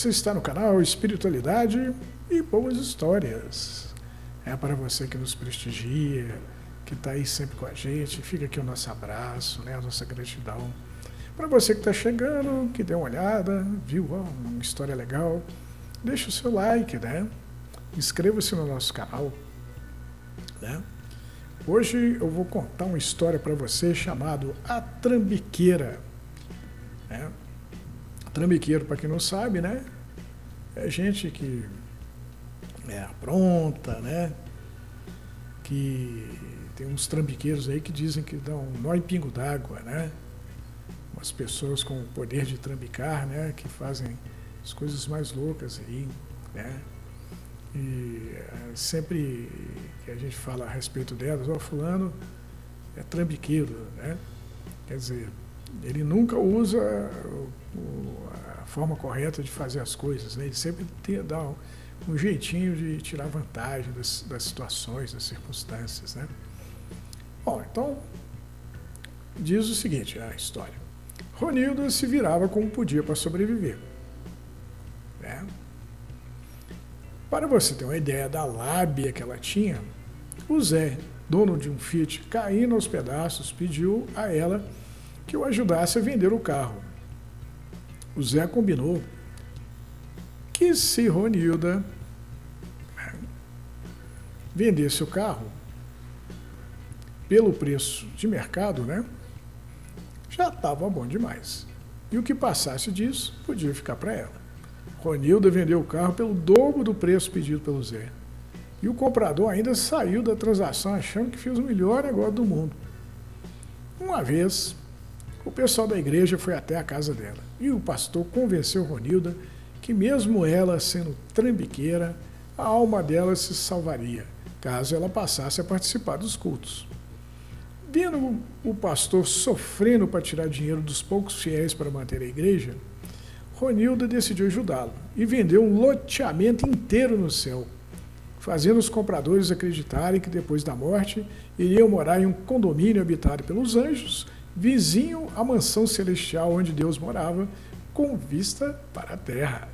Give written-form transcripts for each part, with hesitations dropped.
Você está no canal Espiritualidade e Boas Histórias. É para você que nos prestigia, que está aí sempre com a gente. Fica aqui o nosso abraço, né, a nossa gratidão. Para você que está chegando, que deu uma olhada, viu uma história legal, deixa o seu like, né? Inscreva-se no nosso canal, né? Hoje eu vou contar uma história para você chamado A Trambiqueira. Né? Trambiqueiro, para quem não sabe, né? É gente que apronta, né? Que tem uns trambiqueiros aí que dizem que dão nó em pingo d'água, né? Umas pessoas com o poder de trambicar, né? Que fazem as coisas mais loucas aí, né? E sempre que a gente fala a respeito delas, fulano é trambiqueiro, né? Quer dizer, ele nunca usa a forma correta de fazer as coisas, né? Ele sempre dá um jeitinho de tirar vantagem das situações, das circunstâncias, né? Bom, então, diz o seguinte, a história. Ronilda se virava como podia para sobreviver, né? Para você ter uma ideia da lábia que ela tinha, o Zé, dono de um Fiat, caindo aos pedaços, pediu a ela que o ajudasse a vender o carro. O Zé combinou que se Ronilda vendesse o carro pelo preço de mercado, né, já estava bom demais. E o que passasse disso podia ficar para ela. Ronilda vendeu o carro pelo dobro do preço pedido pelo Zé. E o comprador ainda saiu da transação achando que fez o melhor negócio do mundo. Uma vez, o pessoal da igreja foi até a casa dela e o pastor convenceu Ronilda que mesmo ela sendo trambiqueira, a alma dela se salvaria, caso ela passasse a participar dos cultos. Vendo o pastor sofrendo para tirar dinheiro dos poucos fiéis para manter a igreja, Ronilda decidiu ajudá-lo e vendeu um loteamento inteiro no céu, fazendo os compradores acreditarem que depois da morte iriam morar em um condomínio habitado pelos anjos, vizinho à mansão celestial onde Deus morava, com vista para a terra.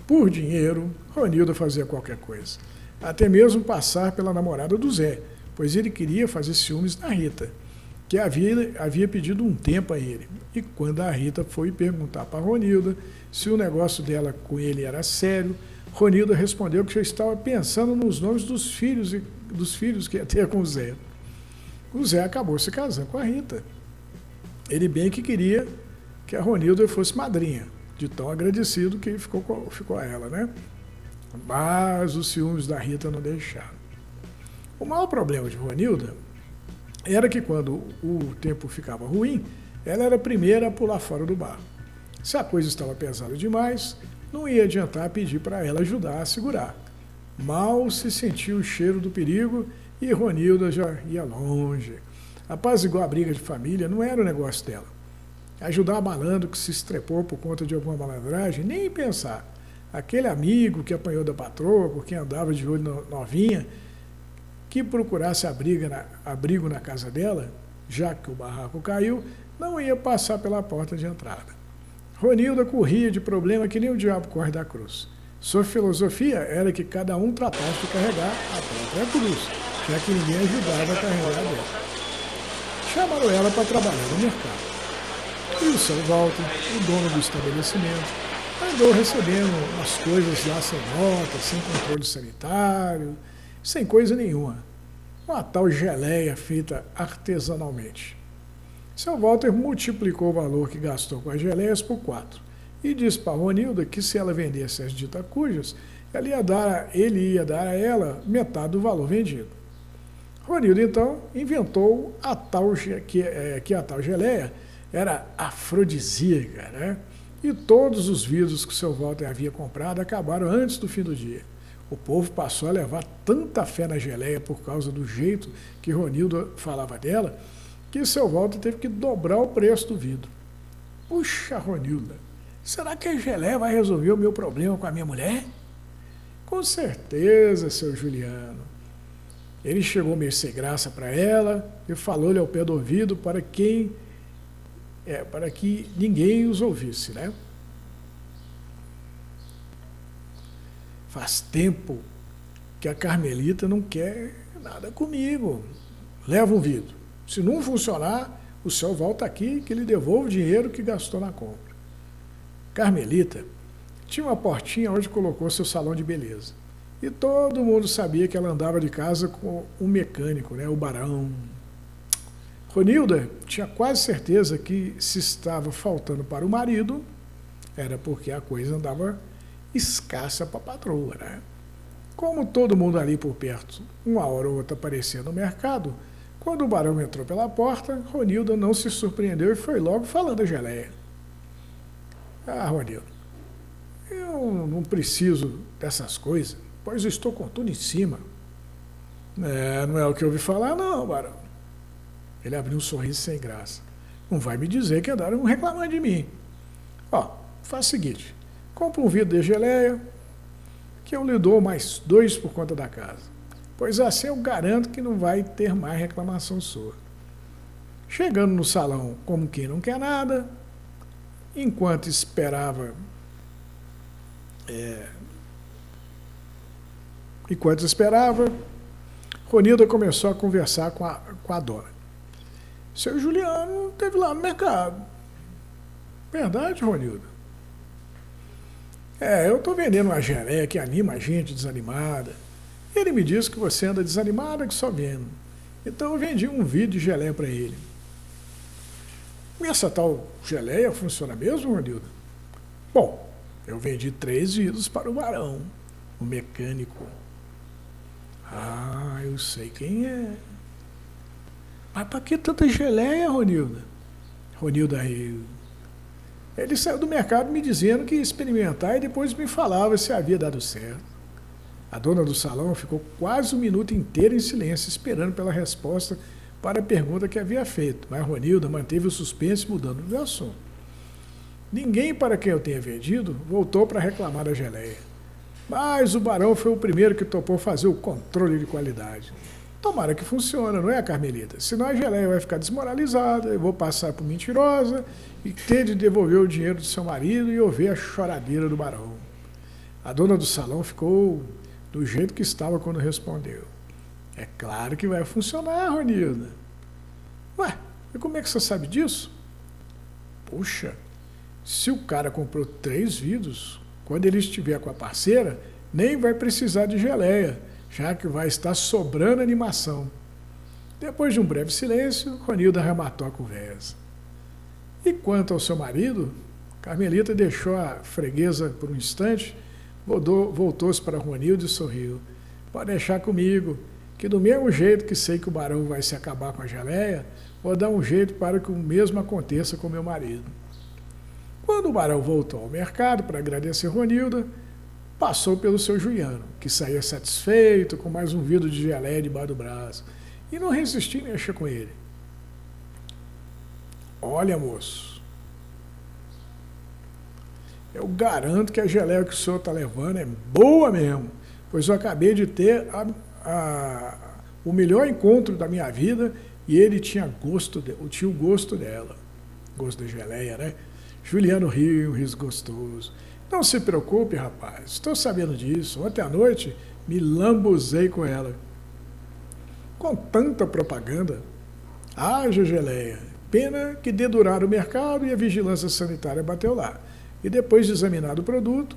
Por dinheiro, Ronilda fazia qualquer coisa, até mesmo passar pela namorada do Zé, pois ele queria fazer ciúmes na Rita, que havia pedido um tempo a ele. E quando a Rita foi perguntar para Ronilda se o negócio dela com ele era sério, Ronilda respondeu que já estava pensando nos nomes dos filhos que ia ter com o Zé. O Zé acabou se casando com a Rita. Ele bem que queria que a Ronilda fosse madrinha, de tão agradecido que ele ficou a ela, né? Mas os ciúmes da Rita não deixaram. O maior problema de Ronilda era que quando o tempo ficava ruim, ela era a primeira a pular fora do barco. Se a coisa estava pesada demais, não ia adiantar pedir para ela ajudar a segurar. Mal se sentia o cheiro do perigo e Ronilda já ia longe. Apaziguar a briga de família não era o negócio dela. Ajudar malandro que se estrepou por conta de alguma malandragem, nem pensar. Aquele amigo que apanhou da patroa porque andava de olho novinha, que procurasse abrigo na casa dela, já que o barraco caiu, não ia passar pela porta de entrada. Ronilda corria de problema que nem o diabo corre da cruz. Sua filosofia era que cada um tratasse de carregar a própria cruz, já que ninguém ajudava a carregar dela. Chamaram ela para trabalhar no mercado. E o seu Walter, o dono do estabelecimento, andou recebendo as coisas lá sem nota, sem controle sanitário, sem coisa nenhuma. Uma tal geleia feita artesanalmente. Seu Walter multiplicou o valor que gastou com as geleias por 4 e disse para Ronilda que se ela vendesse as ditas cujas, ele ia dar a ela metade do valor vendido. Ronilda, então, inventou que a tal geleia era afrodisíaca, né? E todos os vidros que o seu Walter havia comprado acabaram antes do fim do dia. O povo passou a levar tanta fé na geleia por causa do jeito que Ronilda falava dela, que seu Walter teve que dobrar o preço do vidro. Puxa, Ronilda, será que a geleia vai resolver o meu problema com a minha mulher? Com certeza, seu Juliano. Ele chegou meio sem graça para ela e falou-lhe ao pé do ouvido para que ninguém os ouvisse, né? Faz tempo que a Carmelita não quer nada comigo. Leva um vidro. Se não funcionar, o senhor volta aqui que ele devolve o dinheiro que gastou na compra. Carmelita tinha uma portinha onde colocou seu salão de beleza. E todo mundo sabia que ela andava de casa com um mecânico, né, o Barão. Ronilda tinha quase certeza que se estava faltando para o marido, era porque a coisa andava escassa para a patroa, né? Como todo mundo ali por perto, uma hora ou outra aparecia no mercado, quando o Barão entrou pela porta, Ronilda não se surpreendeu e foi logo falando a geleia. Ah, Ronilda, eu não preciso dessas coisas, pois eu estou com tudo em cima. Não é o que eu ouvi falar, não, Barão. Ele abriu um sorriso sem graça. Não vai me dizer que andaram reclamando de mim. Ó, faz o seguinte, compra um vidro de geleia, que eu lhe dou mais 2 por conta da casa. Pois assim eu garanto que não vai ter mais reclamação sua. Chegando no salão como quem não quer nada, enquanto esperava Ronilda começou a conversar com a dona. Seu Juliano esteve lá no mercado. Verdade, Ronilda? Eu estou vendendo uma geleia que anima a gente desanimada. Ele me disse que você anda desanimada que só vendo. Então eu vendi um vidro de geleia para ele. E essa tal geleia funciona mesmo, Ronilda? Bom, eu vendi 3 vidros para o Barão, o mecânico. Ah, eu sei quem é. Mas para que tanta geleia, Ronilda? Ronilda riu. Ele saiu do mercado me dizendo que ia experimentar e depois me falava se havia dado certo. A dona do salão ficou quase 1 minuto inteiro em silêncio, esperando pela resposta para a pergunta que havia feito, mas Ronilda manteve o suspense mudando de assunto. Ninguém para quem eu tenha vendido voltou para reclamar da geleia. Mas o Barão foi o primeiro que topou fazer o controle de qualidade. Tomara que funcione, não é, Carmelita? Senão a geleia vai ficar desmoralizada, eu vou passar por mentirosa e ter de devolver o dinheiro do seu marido e ouvir a choradeira do Barão. A dona do salão ficou do jeito que estava quando respondeu. É claro que vai funcionar, Ronilda. Ué, e como é que você sabe disso? Puxa, se o cara comprou 3 vidros, quando ele estiver com a parceira, nem vai precisar de geleia, já que vai estar sobrando animação. Depois de um breve silêncio, Ronilda arrematou a conversa. E quanto ao seu marido, Carmelita deixou a freguesa por um instante, voltou-se para Ronilda e sorriu. Pode deixar comigo, que do mesmo jeito que sei que o Barão vai se acabar com a geleia, vou dar um jeito para que o mesmo aconteça com meu marido. Quando o Barão voltou ao mercado para agradecer Ronilda, passou pelo seu Juliano, que saía satisfeito com mais um vidro de geleia debaixo do braço, e não resistiu em mexer com ele. Olha, moço, eu garanto que a geleia que o senhor está levando é boa mesmo, pois eu acabei de ter o melhor encontro da minha vida e ele tinha o gosto dela. Gosto da geleia, né? Juliano riu, um riso gostoso. Não se preocupe, rapaz, estou sabendo disso. Ontem à noite me lambuzei com ela. Com tanta propaganda, haja geleia. Pena que deduraram o mercado e a vigilância sanitária bateu lá. E depois de examinado o produto,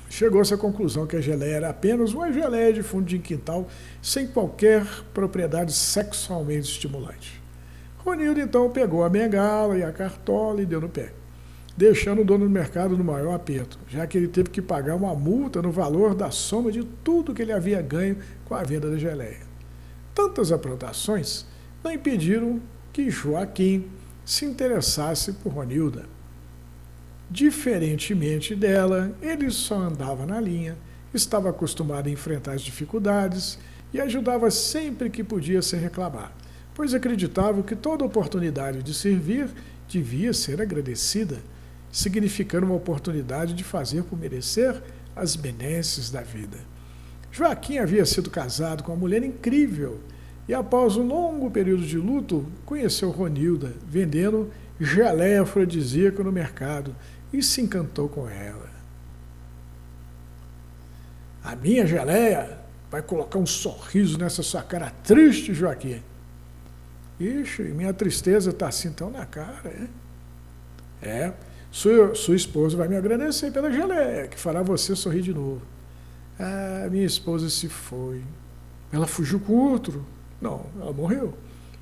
chegou-se à conclusão que a geleia era apenas uma geleia de fundo de quintal, sem qualquer propriedade sexualmente estimulante. Ronilda então pegou a bengala e a cartola e deu no pé, deixando o dono do mercado no maior aperto, já que ele teve que pagar uma multa no valor da soma de tudo que ele havia ganho com a venda da geleia. Tantas aprontações não impediram que Joaquim se interessasse por Ronilda. Diferentemente dela, ele só andava na linha, estava acostumado a enfrentar as dificuldades e ajudava sempre que podia sem reclamar, pois acreditava que toda oportunidade de servir devia ser agradecida, significando uma oportunidade de fazer por merecer as benesses da vida. Joaquim havia sido casado com uma mulher incrível e, após um longo período de luto, conheceu Ronilda, vendendo geleia afrodisíaca no mercado, e se encantou com ela. A minha geleia vai colocar um sorriso nessa sua cara triste, Joaquim. Ixi, minha tristeza está assim tão na cara, sua esposa vai me agradecer pela geleia, que fará você sorrir de novo. Ah, minha esposa se foi. Ela fugiu com outro? Não, ela morreu.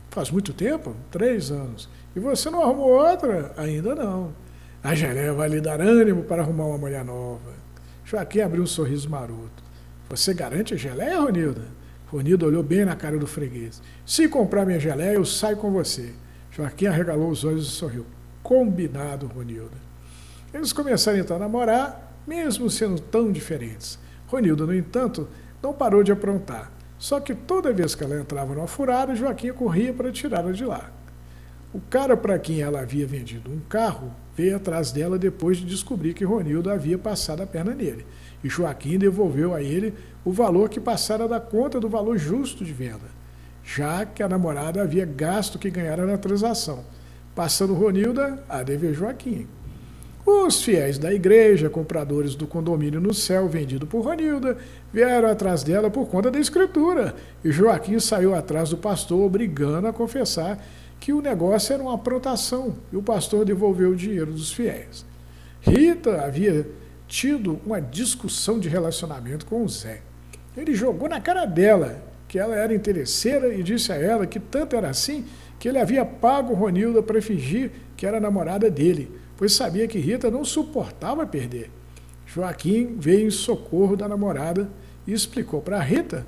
Faz muito tempo? 3 anos. E você não arrumou outra? Ainda não. A geleia vai lhe dar ânimo para arrumar uma mulher nova. Joaquim abriu um sorriso maroto. Você garante a geleia, Ronilda? Ronilda olhou bem na cara do freguês. Se comprar minha geleia, eu saio com você. Joaquim arregalou os olhos e sorriu. Combinado, Ronilda. Eles começaram então a namorar, mesmo sendo tão diferentes. Ronilda, no entanto, não parou de aprontar. Só que toda vez que ela entrava numa furada, Joaquim corria para tirá-la de lá. O cara para quem ela havia vendido um carro veio atrás dela depois de descobrir que Ronilda havia passado a perna nele. E Joaquim devolveu a ele o valor que passara da conta do valor justo de venda, já que a namorada havia gasto que ganhara na transação, passando Ronilda a dever Joaquim. Os fiéis da igreja, compradores do condomínio no céu vendido por Ronilda, vieram atrás dela por conta da escritura, e Joaquim saiu atrás do pastor, obrigando a confessar que o negócio era uma aprontação, e o pastor devolveu o dinheiro dos fiéis. Rita havia tido uma discussão de relacionamento com o Zé. Ele jogou na cara dela que ela era interesseira e disse a ela que tanto era assim que ele havia pago Ronilda para fingir que era namorada dele, pois sabia que Rita não suportava perder. Joaquim veio em socorro da namorada e explicou para Rita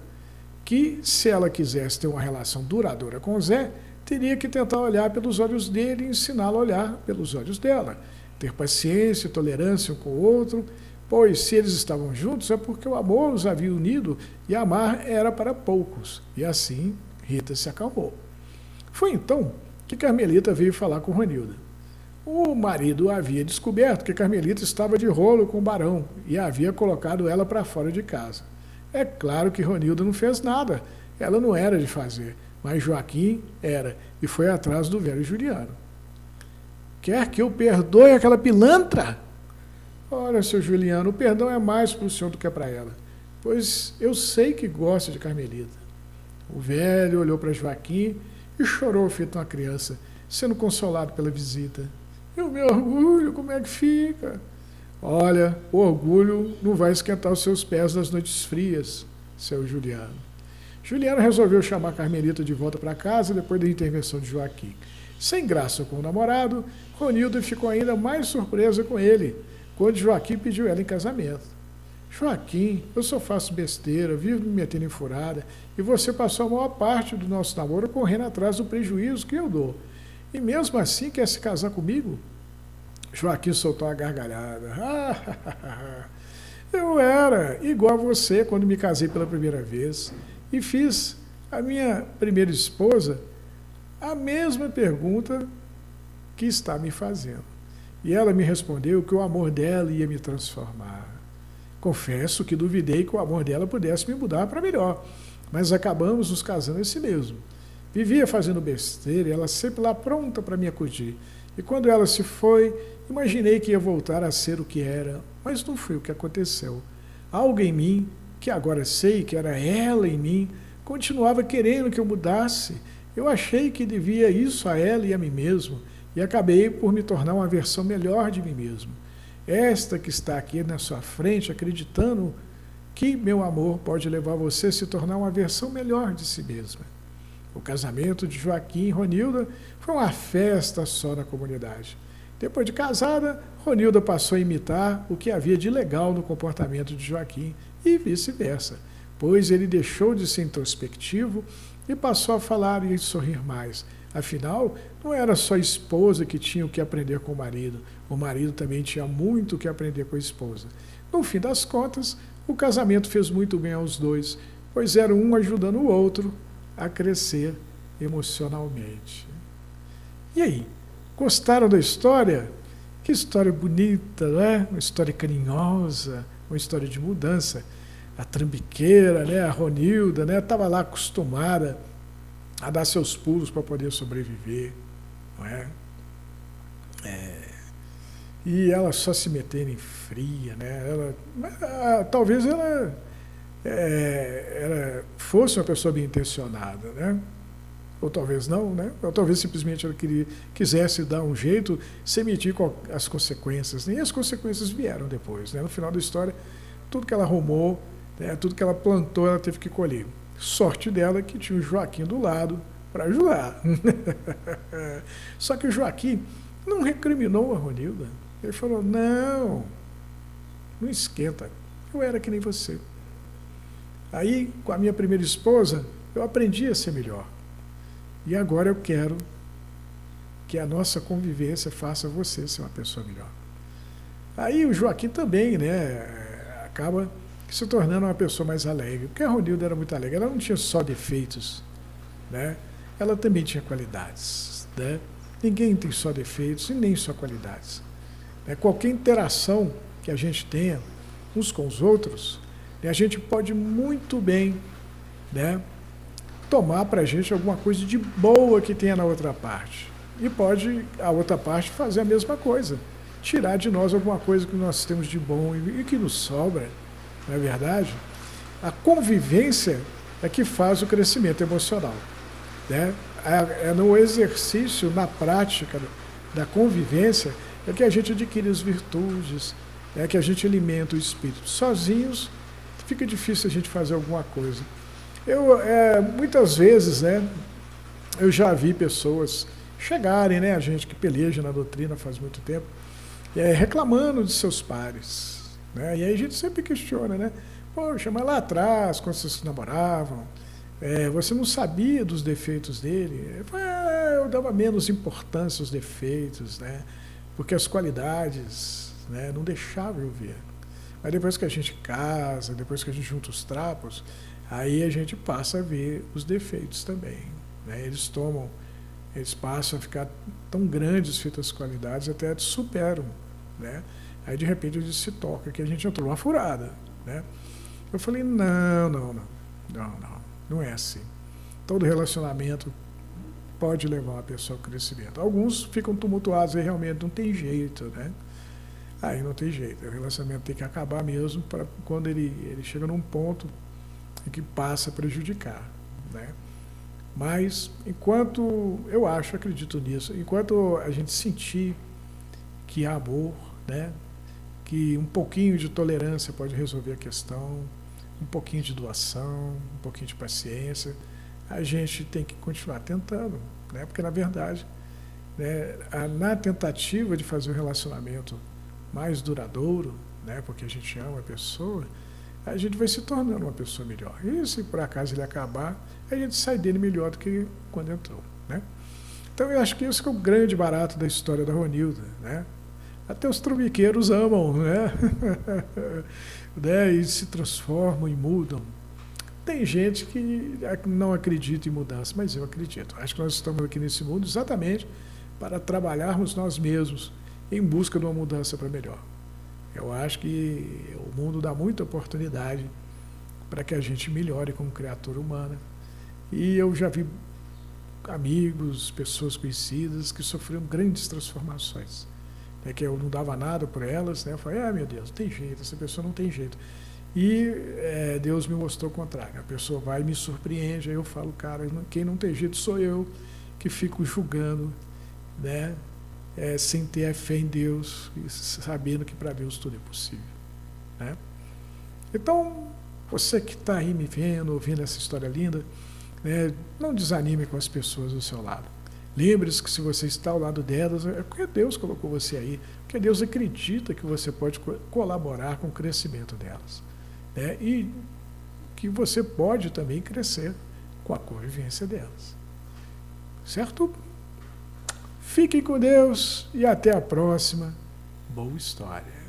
que, se ela quisesse ter uma relação duradoura com o Zé, teria que tentar olhar pelos olhos dele e ensiná-la a olhar pelos olhos dela, ter paciência e tolerância um com o outro, pois se eles estavam juntos é porque o amor os havia unido e amar era para poucos. E assim Rita se acalmou. Foi então que Carmelita veio falar com Ronilda. O marido havia descoberto que Carmelita estava de rolo com o barão e havia colocado ela para fora de casa. É claro que Ronilda não fez nada, ela não era de fazer, mas Joaquim era e foi atrás do velho Juliano. Quer que eu perdoe aquela pilantra? Ora, seu Juliano, o perdão é mais para o senhor do que para ela, pois eu sei que gosta de Carmelita. O velho olhou para Joaquim e chorou feito uma criança, sendo consolado pela visita. E o meu orgulho, como é que fica? Olha, o orgulho não vai esquentar os seus pés nas noites frias, seu Juliano. Juliano resolveu chamar Carmelita de volta para casa depois da intervenção de Joaquim. Sem graça com o namorado, Ronilda ficou ainda mais surpresa com ele, quando Joaquim pediu ela em casamento. Joaquim, eu só faço besteira, vivo me metendo em furada, e você passou a maior parte do nosso namoro correndo atrás do prejuízo que eu dou. E mesmo assim quer se casar comigo? Joaquim soltou uma gargalhada. Eu era igual a você quando me casei pela primeira vez e fiz a minha primeira esposa a mesma pergunta que está me fazendo. E ela me respondeu que o amor dela ia me transformar. Confesso que duvidei que o amor dela pudesse me mudar para melhor, mas acabamos nos casando assim mesmo. Vivia fazendo besteira e ela sempre lá pronta para me acudir. E quando ela se foi, imaginei que ia voltar a ser o que era, mas não foi o que aconteceu. Algo em mim, que agora sei que era ela em mim, continuava querendo que eu mudasse. Eu achei que devia isso a ela e a mim mesmo, e acabei por me tornar uma versão melhor de mim mesmo. Esta que está aqui na sua frente, acreditando que meu amor pode levar você a se tornar uma versão melhor de si mesma. O casamento de Joaquim e Ronilda foi uma festa só na comunidade. Depois de casada, Ronilda passou a imitar o que havia de legal no comportamento de Joaquim e vice-versa, pois ele deixou de ser introspectivo e passou a falar e sorrir mais. Afinal, não era só a esposa que tinha o que aprender com o marido também tinha muito o que aprender com a esposa. No fim das contas, o casamento fez muito bem aos dois, pois era um ajudando o outro a crescer emocionalmente. E aí, gostaram da história? Que história bonita, né? Uma história carinhosa, uma história de mudança. A trambiqueira, né? A Ronilda, né? Estava lá acostumada a dar seus pulos para poder sobreviver, não é? E ela só se metendo em fria, né? Talvez ela fosse uma pessoa bem intencionada, né? Ou talvez não, né? Ou talvez simplesmente ela quisesse dar um jeito, sem medir as consequências. E as consequências vieram depois, né? No final da história, tudo que ela arrumou, né? Tudo que ela plantou, ela teve que colher. Sorte dela que tinha o Joaquim do lado para ajudar. Só que o Joaquim não recriminou a Ronilda. Ele falou, não esquenta, eu era que nem você. Aí, com a minha primeira esposa, eu aprendi a ser melhor. E agora eu quero que a nossa convivência faça você ser uma pessoa melhor. Aí o Joaquim também, né, acaba se tornando uma pessoa mais alegre. Porque a Ronilda era muito alegre, ela não tinha só defeitos, né? Ela também tinha qualidades, né? Ninguém tem só defeitos e nem só qualidades. Qualquer interação que a gente tenha uns com os outros, a gente pode muito bem, né, tomar para a gente alguma coisa de boa que tenha na outra parte. E pode a outra parte fazer a mesma coisa. Tirar de nós alguma coisa que nós temos de bom e que nos sobra, não é verdade? A convivência é que faz o crescimento emocional, né? É no exercício, na prática da convivência, é que a gente adquire as virtudes, é que a gente alimenta o espírito. Sozinhos, fica difícil a gente fazer alguma coisa. Muitas vezes, né, eu já vi pessoas chegarem, né, a gente que peleja na doutrina faz muito tempo, reclamando de seus pares, né, e aí a gente sempre questiona, né, poxa, mas lá atrás, quando vocês se namoravam, você não sabia dos defeitos dele? Eu dava menos importância aos defeitos, né, porque as qualidades, né, não deixavam eu ver. Mas depois que a gente casa, depois que a gente junta os trapos, aí a gente passa a ver os defeitos também, né? Eles passam a ficar tão grandes feitas as qualidades, até superam, né? Aí de repente a gente se toca que a gente entrou numa furada, né? Eu falei, não é assim. Todo relacionamento pode levar uma pessoa ao crescimento. Alguns ficam tumultuados e realmente não tem jeito, né? Aí não tem jeito, o relacionamento tem que acabar mesmo para quando ele chega num ponto em que passa a prejudicar, né? Mas enquanto eu acredito nisso, enquanto a gente sentir que há amor, né? Que um pouquinho de tolerância pode resolver a questão, um pouquinho de doação, um pouquinho de paciência, a gente tem que continuar tentando, né? Porque na verdade, né, na tentativa de fazer um relacionamento mais duradouro, né, porque a gente ama a pessoa, a gente vai se tornando uma pessoa melhor. E se por acaso ele acabar, a gente sai dele melhor do que quando entrou, né? Então eu acho que esse que é o grande barato da história da Ronilda, né? Até os trambiqueiros amam, né? Né? E se transformam e mudam. Tem gente que não acredita em mudança, mas eu acredito. Acho que nós estamos aqui nesse mundo exatamente para trabalharmos nós mesmos em busca de uma mudança para melhor. Eu acho que o mundo dá muita oportunidade para que a gente melhore como criatura humana. E eu já vi amigos, pessoas conhecidas que sofreram grandes transformações. Que eu não dava nada por elas, né? Eu falei, meu Deus, não tem jeito, essa pessoa não tem jeito. E Deus me mostrou o contrário. A pessoa vai e me surpreende, aí eu falo, cara, quem não tem jeito sou eu, que fico julgando, né? Sem ter a fé em Deus, e sabendo que para Deus tudo é possível, né? Então, você que está aí me vendo, ouvindo essa história linda, né, não desanime com as pessoas do seu lado. Lembre-se que se você está ao lado delas, é porque Deus colocou você aí, porque Deus acredita que você pode colaborar com o crescimento delas, né? E que você pode também crescer com a convivência delas. Certo? Fiquem com Deus e até a próxima. Boa história.